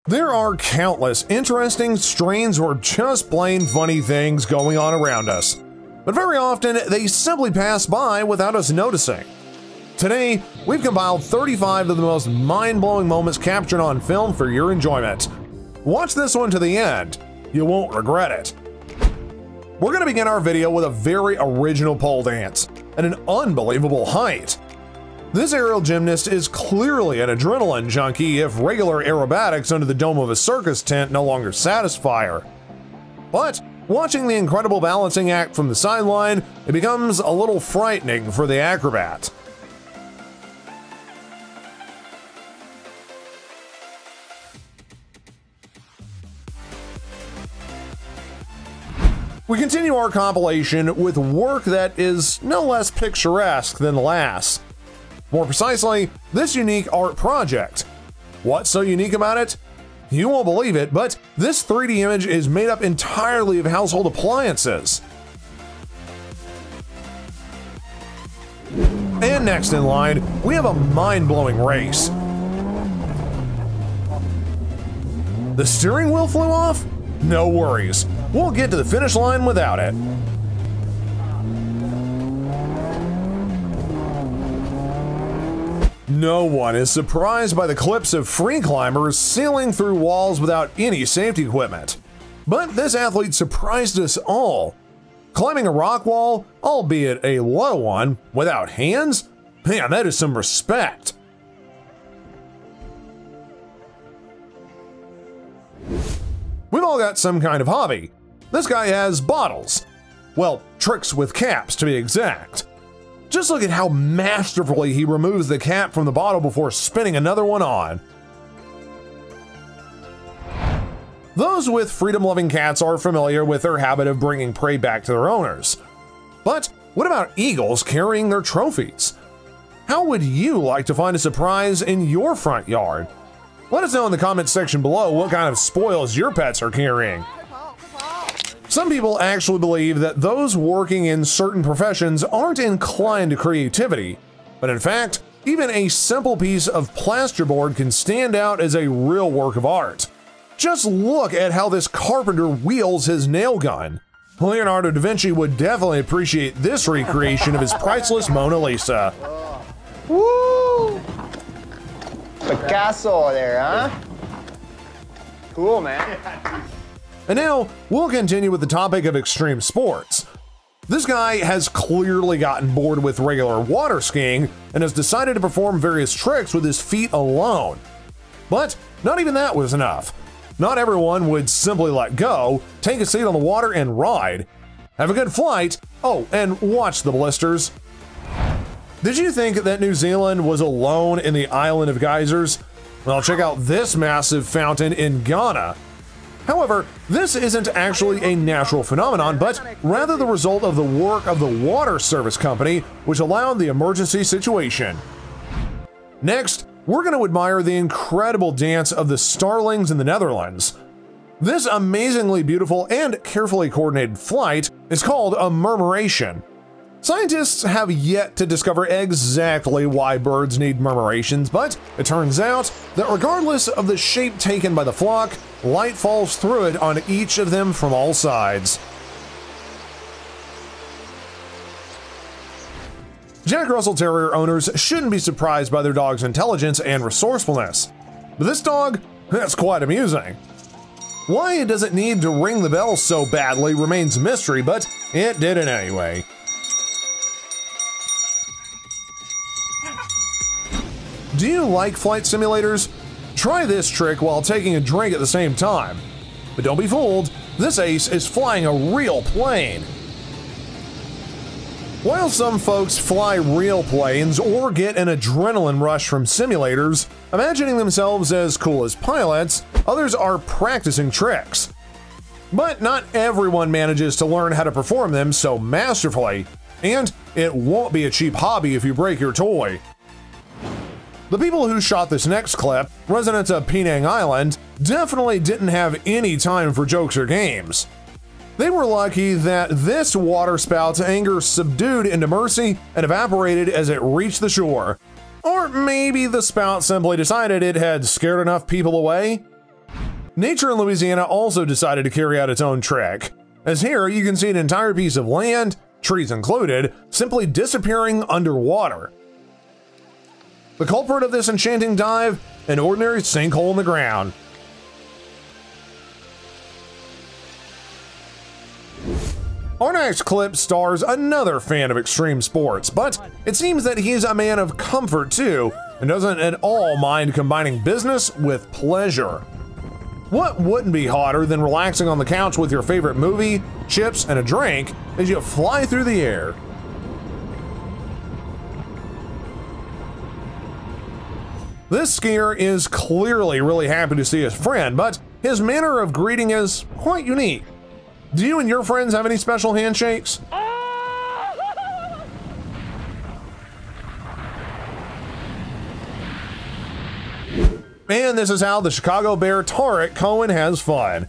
There are countless interesting, strange, or just plain funny things going on around us, but very often they simply pass by without us noticing. Today, we've compiled 35 of the most mind-blowing moments captured on film for your enjoyment. Watch this one to the end. You won't regret it. We're going to begin our video with a very original pole dance at an unbelievable height. This aerial gymnast is clearly an adrenaline junkie if regular aerobatics under the dome of a circus tent no longer satisfy her. But watching the incredible balancing act from the sideline, it becomes a little frightening for the acrobat. We continue our compilation with work that is no less picturesque than the last. More precisely, this unique art project. What's so unique about it? You won't believe it, but this 3D image is made up entirely of household appliances. And next in line, we have a mind-blowing race. The steering wheel flew off? No worries. We'll get to the finish line without it. No one is surprised by the clips of free climbers sailing through walls without any safety equipment. But this athlete surprised us all. Climbing a rock wall, albeit a low one, without hands? Man, that is some respect. We've all got some kind of hobby. This guy has bottles. Well, tricks with caps to be exact. Just look at how masterfully he removes the cap from the bottle before spinning another one on. Those with freedom-loving cats are familiar with their habit of bringing prey back to their owners. But what about eagles carrying their trophies? How would you like to find a surprise in your front yard? Let us know in the comments section below what kind of spoils your pets are carrying. Some people actually believe that those working in certain professions aren't inclined to creativity, but in fact, even a simple piece of plasterboard can stand out as a real work of art. Just look at how this carpenter wields his nail gun. Leonardo da Vinci would definitely appreciate this recreation of his priceless Mona Lisa. Woo! Picasso there, huh? Cool, man. And now, we'll continue with the topic of extreme sports. This guy has clearly gotten bored with regular water skiing and has decided to perform various tricks with his feet alone. But not even that was enough. Not everyone would simply let go, take a seat on the water and ride. Have a good flight. Oh, and watch the blisters. Did you think that New Zealand was alone in the island of geysers? Well, check out this massive fountain in Ghana. However, this isn't actually a natural phenomenon, but rather the result of the work of the water service company, which allowed the emergency situation. Next, we're going to admire the incredible dance of the Starlings in the Netherlands. This amazingly beautiful and carefully coordinated flight is called a murmuration. Scientists have yet to discover exactly why birds need murmurations, but it turns out that regardless of the shape taken by the flock, light falls through it on each of them from all sides. Jack Russell Terrier owners shouldn't be surprised by their dog's intelligence and resourcefulness. But this dog, that's quite amusing. Why it doesn't need to ring the bell so badly remains a mystery, but it did it anyway. Do you like flight simulators? Try this trick while taking a drink at the same time. But don't be fooled, this ace is flying a real plane. While some folks fly real planes or get an adrenaline rush from simulators, imagining themselves as cool as pilots, others are practicing tricks. But not everyone manages to learn how to perform them so masterfully, and it won't be a cheap hobby if you break your toy. The people who shot this next clip, residents of Penang Island, definitely didn't have any time for jokes or games. They were lucky that this water spout's anger subdued into mercy and evaporated as it reached the shore. Or maybe the spout simply decided it had scared enough people away? Nature in Louisiana also decided to carry out its own trick, as here you can see an entire piece of land, trees included, simply disappearing underwater. The culprit of this enchanting dive? An ordinary sinkhole in the ground. Our next clip stars another fan of extreme sports, but it seems that he's a man of comfort too, and doesn't at all mind combining business with pleasure. What wouldn't be hotter than relaxing on the couch with your favorite movie, chips, and a drink as you fly through the air? This skier is clearly really happy to see his friend, but his manner of greeting is quite unique. Do you and your friends have any special handshakes? And this is how the Chicago Bear Tarek Cohen has fun.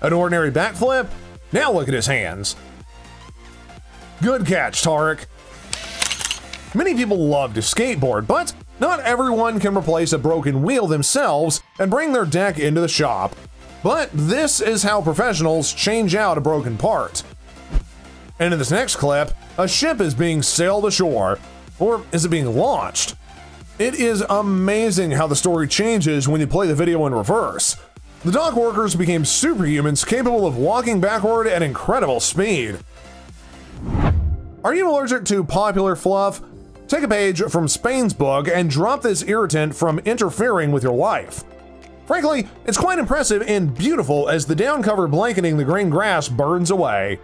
An ordinary backflip? Now look at his hands. Good catch, Tarek. Many people love to skateboard, but not everyone can replace a broken wheel themselves and bring their deck into the shop. But this is how professionals change out a broken part. And in this next clip, a ship is being sailed ashore. Or is it being launched? It is amazing how the story changes when you play the video in reverse. The dock workers became superhumans capable of walking backward at incredible speed. Are you allergic to popular fluff? Take a page from Spain's book and drop this irritant from interfering with your life. Frankly, it's quite impressive and beautiful as the down cover blanketing the green grass burns away.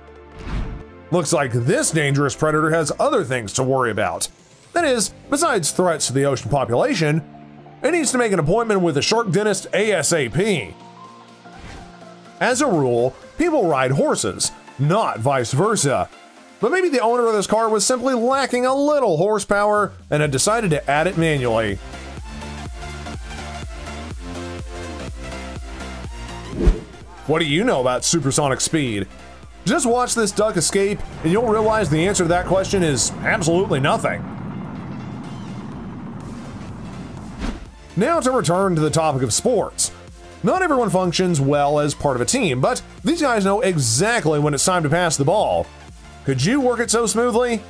Looks like this dangerous predator has other things to worry about. That is, besides threats to the ocean population, it needs to make an appointment with a shark dentist ASAP. As a rule, people ride horses, not vice versa. But maybe the owner of this car was simply lacking a little horsepower and had decided to add it manually. What do you know about supersonic speed? Just watch this duck escape and you'll realize the answer to that question is absolutely nothing. Now to return to the topic of sports. Not everyone functions well as part of a team, but these guys know exactly when it's time to pass the ball. Could you work it so smoothly?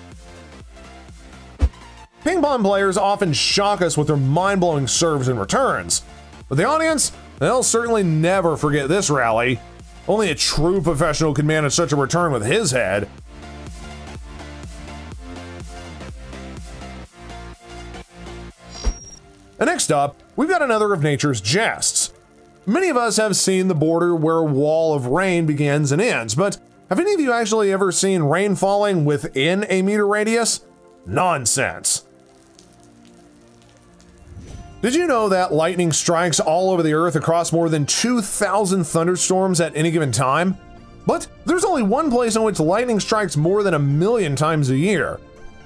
Ping-pong players often shock us with their mind-blowing serves and returns. But the audience, they'll certainly never forget this rally. Only a true professional could manage such a return with his head. And next up, we've got another of nature's jests. Many of us have seen the border where a wall of rain begins and ends, but have any of you actually ever seen rain falling within a meter radius? Nonsense. Did you know that lightning strikes all over the earth across more than 2,000 thunderstorms at any given time? But there's only one place in which lightning strikes more than 1,000,000 times a year.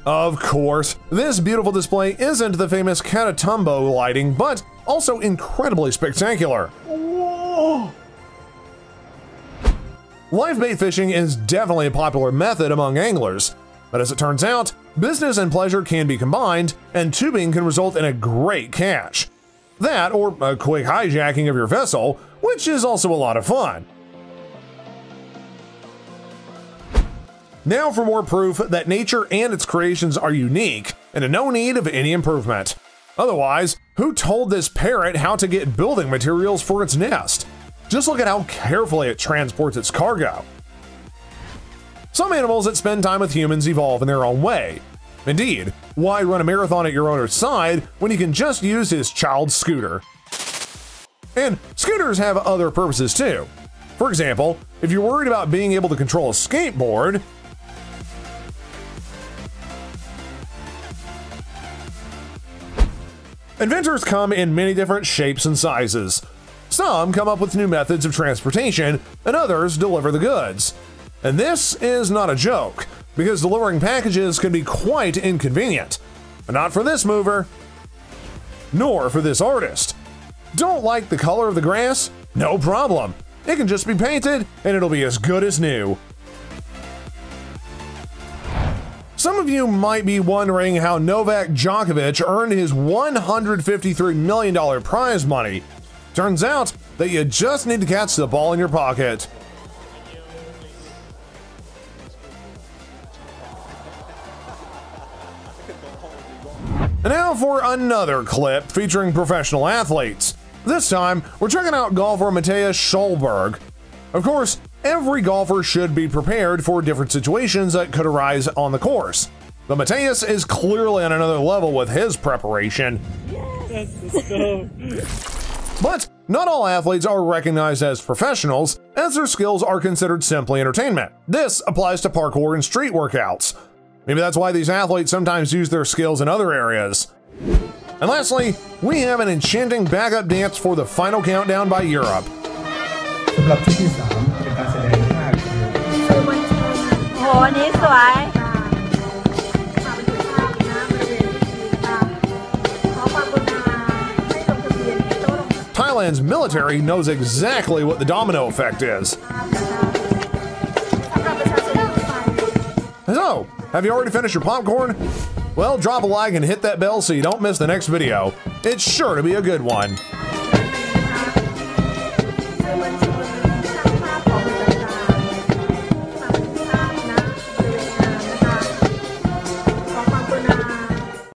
Of course, this beautiful display isn't the famous Catatumbo lighting, but also incredibly spectacular. Whoa. Live bait fishing is definitely a popular method among anglers, but as it turns out, business and pleasure can be combined, and tubing can result in a great catch. That, or a quick hijacking of your vessel, which is also a lot of fun. Now for more proof that nature and its creations are unique and in no need of any improvement. Otherwise, who told this parrot how to get building materials for its nest? Just look at how carefully it transports its cargo. Some animals that spend time with humans evolve in their own way. Indeed, why run a marathon at your owner's side when you can just use his child's scooter? And scooters have other purposes too. For example, if you're worried about being able to control a skateboard, inventors come in many different shapes and sizes. Some come up with new methods of transportation, and others deliver the goods. And this is not a joke, because delivering packages can be quite inconvenient. But not for this mover, nor for this artist. Don't like the color of the grass? No problem. It can just be painted, and it'll be as good as new. Some of you might be wondering how Novak Djokovic earned his $153 million prize money. Turns out, that you just need to catch the ball in your pocket. And now for another clip featuring professional athletes. This time, we're checking out golfer Matthias Schulberg. Of course, every golfer should be prepared for different situations that could arise on the course. But Matthias is clearly on another level with his preparation. Yes, let's go. But not all athletes are recognized as professionals, as their skills are considered simply entertainment. This applies to parkour and street workouts. Maybe that's why these athletes sometimes use their skills in other areas. And lastly, we have an enchanting backup dance for the final countdown by Europe. สำหรับชุดที่3เป็นการแสดงท่าคือ โหอันนี้สวย Thailand's military knows exactly what the domino effect is. So, have you already finished your popcorn? Well, drop a like and hit that bell so you don't miss the next video. It's sure to be a good one.